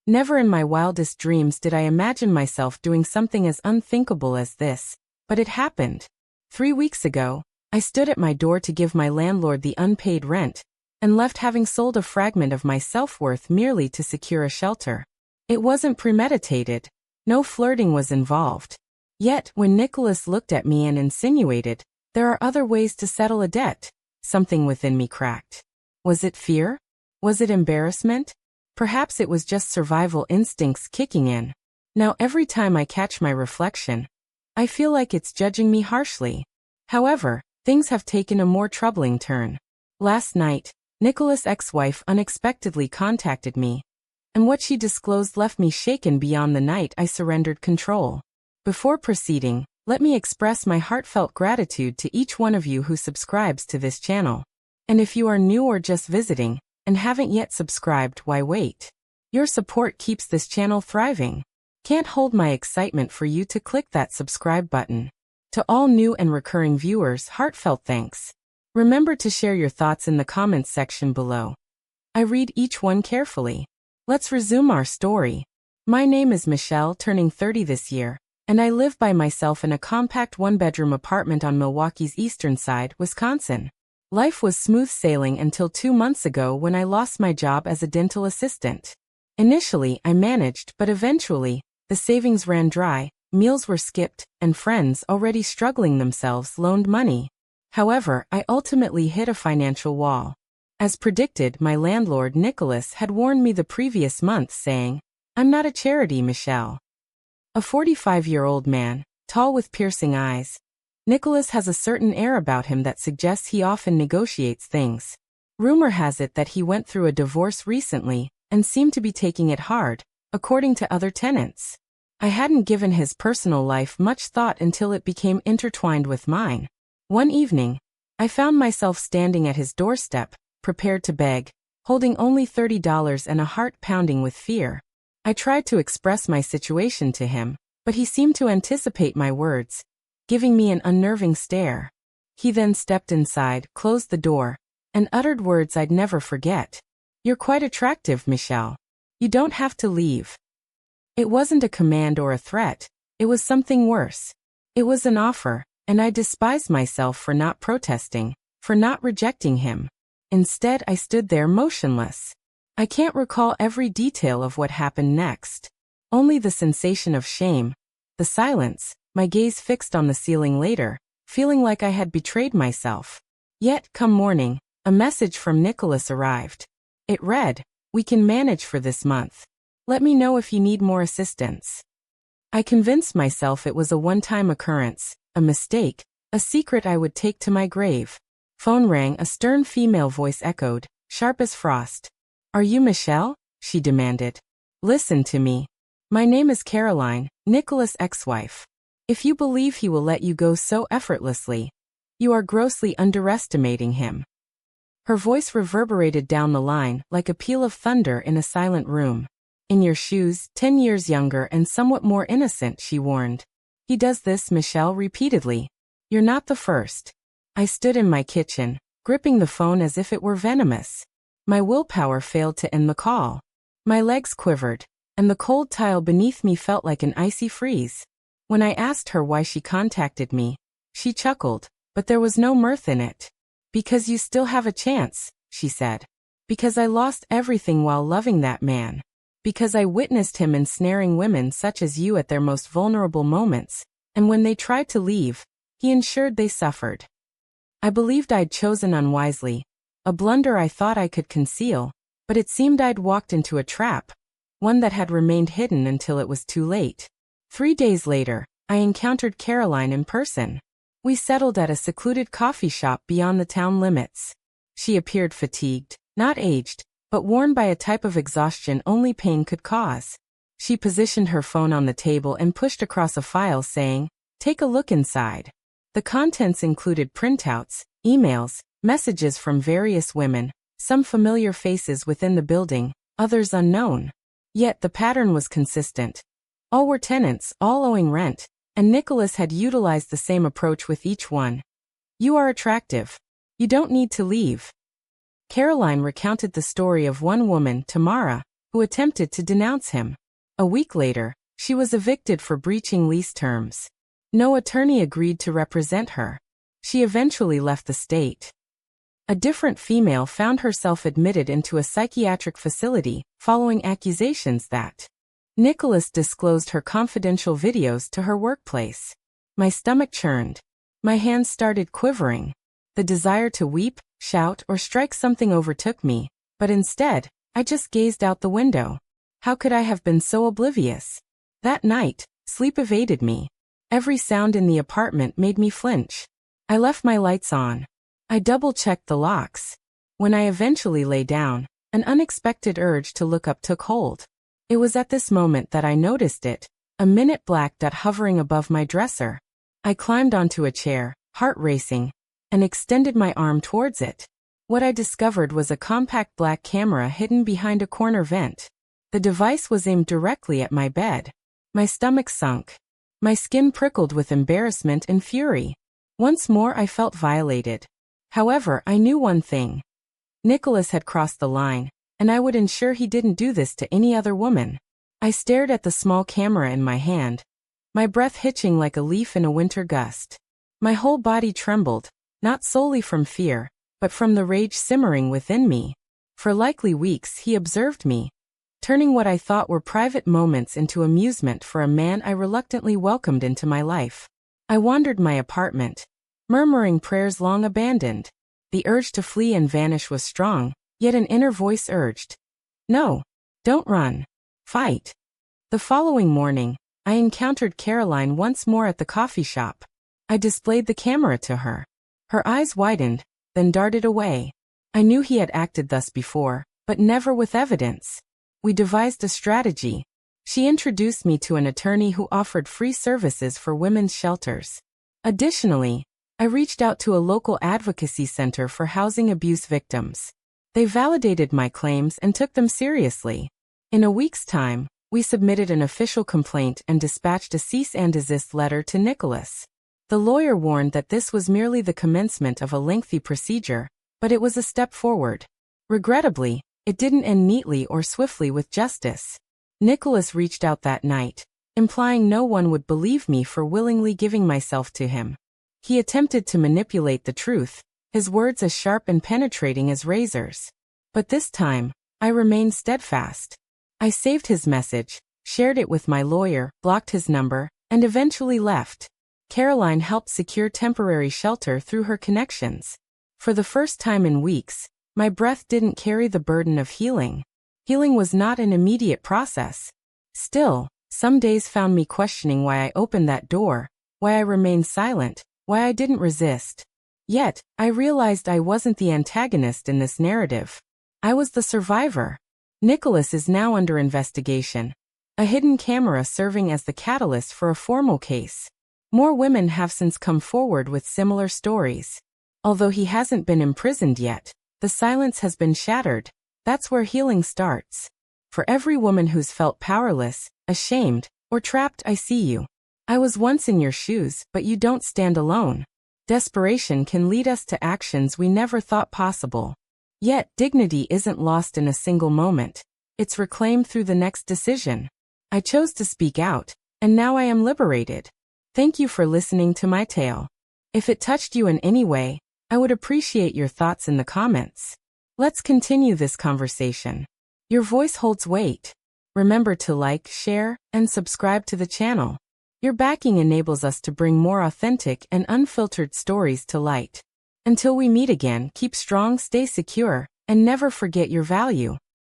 Never in my wildest dreams did I imagine myself doing something as unthinkable as this, but it happened. 3 weeks ago, I stood at my door to give my landlord the unpaid rent, and left having sold a fragment of my self-worth merely to secure a shelter. It wasn't premeditated. No flirting was involved. Yet, when Nicholas looked at me and insinuated, "There are other ways to settle a debt," something within me cracked. Was it fear? Was it embarrassment? Perhaps it was just survival instincts kicking in. Now every time I catch my reflection, I feel like it's judging me harshly. However, things have taken a more troubling turn. Last night, Nicholas' ex-wife unexpectedly contacted me, and what she disclosed left me shaken beyond the night I surrendered control. Before proceeding, let me express my heartfelt gratitude to each one of you who subscribes to this channel. And if you are new or just visiting, and haven't yet subscribed, why wait? Your support keeps this channel thriving. Can't hold my excitement for you to click that subscribe button. To all new and recurring viewers, heartfelt thanks. Remember to share your thoughts in the comments section below. I read each one carefully. Let's resume our story. My name is Michelle, turning 30 this year, and I live by myself in a compact one-bedroom apartment on Milwaukee's eastern side, Wisconsin. Life was smooth sailing until 2 months ago when I lost my job as a dental assistant. Initially, I managed, but eventually, the savings ran dry, meals were skipped, and friends already struggling themselves loaned money. However, I ultimately hit a financial wall. As predicted, my landlord Nicholas had warned me the previous month, saying, "I'm not a charity, Michelle." A 45-year-old man, tall with piercing eyes, Nicholas has a certain air about him that suggests he often negotiates things. Rumor has it that he went through a divorce recently and seemed to be taking it hard, according to other tenants. I hadn't given his personal life much thought until it became intertwined with mine. One evening, I found myself standing at his doorstep, prepared to beg, holding only $30 and a heart pounding with fear. I tried to express my situation to him, but he seemed to anticipate my words, giving me an unnerving stare. He then stepped inside, closed the door, and uttered words I'd never forget. "You're quite attractive, Michelle. You don't have to leave." It wasn't a command or a threat. It was something worse. It was an offer, and I despised myself for not protesting, for not rejecting him. Instead, I stood there motionless. I can't recall every detail of what happened next. Only the sensation of shame, the silence, my gaze fixed on the ceiling later, feeling like I had betrayed myself. Yet, come morning, a message from Nicholas arrived. It read, "We can manage for this month. Let me know if you need more assistance." I convinced myself it was a one-time occurrence, a mistake, a secret I would take to my grave. Phone rang, a stern female voice echoed, sharp as frost. "Are you Michelle?" she demanded. "Listen to me. My name is Caroline, Nicholas' ex-wife. If you believe he will let you go so effortlessly, you are grossly underestimating him." Her voice reverberated down the line like a peal of thunder in a silent room. "In your shoes, 10 years younger and somewhat more innocent," she warned. "He does this, Michelle, repeatedly. You're not the first." I stood in my kitchen, gripping the phone as if it were venomous. My willpower failed to end the call. My legs quivered, and the cold tile beneath me felt like an icy freeze. When I asked her why she contacted me, she chuckled, but there was no mirth in it. "Because you still have a chance," she said. "Because I lost everything while loving that man. Because I witnessed him ensnaring women such as you at their most vulnerable moments, and when they tried to leave, he ensured they suffered. I believed I'd chosen unwisely, a blunder I thought I could conceal, but it seemed I'd walked into a trap, one that had remained hidden until it was too late." 3 days later, I encountered Caroline in person. We settled at a secluded coffee shop beyond the town limits. She appeared fatigued, not aged, but worn by a type of exhaustion only pain could cause. She positioned her phone on the table and pushed across a file saying, "Take a look inside." The contents included printouts, emails, messages from various women, some familiar faces within the building, others unknown. Yet the pattern was consistent. All were tenants, all owing rent, and Nicholas had utilized the same approach with each one. "You are attractive. You don't need to leave." Caroline recounted the story of one woman, Tamara, who attempted to denounce him. A week later, she was evicted for breaching lease terms. No attorney agreed to represent her. She eventually left the state. A different female found herself admitted into a psychiatric facility following accusations that Nicholas disclosed her confidential videos to her workplace. My stomach churned. My hands started quivering. The desire to weep, shout, or strike something overtook me, but instead, I just gazed out the window. How could I have been so oblivious? That night, sleep evaded me. Every sound in the apartment made me flinch. I left my lights on. I double-checked the locks. When I eventually lay down, an unexpected urge to look up took hold. It was at this moment that I noticed it, a minute black dot hovering above my dresser. I climbed onto a chair, heart racing, and extended my arm towards it. What I discovered was a compact black camera hidden behind a corner vent. The device was aimed directly at my bed. My stomach sunk. My skin prickled with embarrassment and fury. Once more I felt violated. However, I knew one thing. Nicholas had crossed the line, and I would ensure he didn't do this to any other woman. I stared at the small camera in my hand, my breath hitching like a leaf in a winter gust. My whole body trembled, not solely from fear, but from the rage simmering within me. For likely weeks he observed me, turning what I thought were private moments into amusement for a man I reluctantly welcomed into my life. I wandered my apartment, murmuring prayers long abandoned. The urge to flee and vanish was strong, yet an inner voice urged, "No, don't run. Fight." The following morning, I encountered Caroline once more at the coffee shop. I displayed the camera to her. Her eyes widened, then darted away. I knew he had acted thus before, but never with evidence. We devised a strategy. She introduced me to an attorney who offered free services for women's shelters. Additionally, I reached out to a local advocacy center for housing abuse victims. They validated my claims and took them seriously. In a week's time, we submitted an official complaint and dispatched a cease and desist letter to Nicholas. The lawyer warned that this was merely the commencement of a lengthy procedure, but it was a step forward. Regrettably, it didn't end neatly or swiftly with justice. Nicholas reached out that night, implying no one would believe me for willingly giving myself to him. He attempted to manipulate the truth, his words as sharp and penetrating as razors. But this time, I remained steadfast. I saved his message, shared it with my lawyer, blocked his number, and eventually left. Caroline helped secure temporary shelter through her connections. For the first time in weeks, my breath didn't carry the burden of healing. Healing was not an immediate process. Still, some days found me questioning why I opened that door, why I remained silent, why I didn't resist. Yet, I realized I wasn't the antagonist in this narrative. I was the survivor. Nicholas is now under investigation, a hidden camera serving as the catalyst for a formal case. More women have since come forward with similar stories. Although he hasn't been imprisoned yet, the silence has been shattered. That's where healing starts. For every woman who's felt powerless, ashamed, or trapped, I see you. I was once in your shoes, but you don't stand alone. Desperation can lead us to actions we never thought possible. Yet, dignity isn't lost in a single moment. It's reclaimed through the next decision. I chose to speak out, and now I am liberated. Thank you for listening to my tale. If it touched you in any way, I would appreciate your thoughts in the comments. Let's continue this conversation. Your voice holds weight. Remember to like, share, and subscribe to the channel. Your backing enables us to bring more authentic and unfiltered stories to light. Until we meet again, keep strong, stay secure, and never forget your value.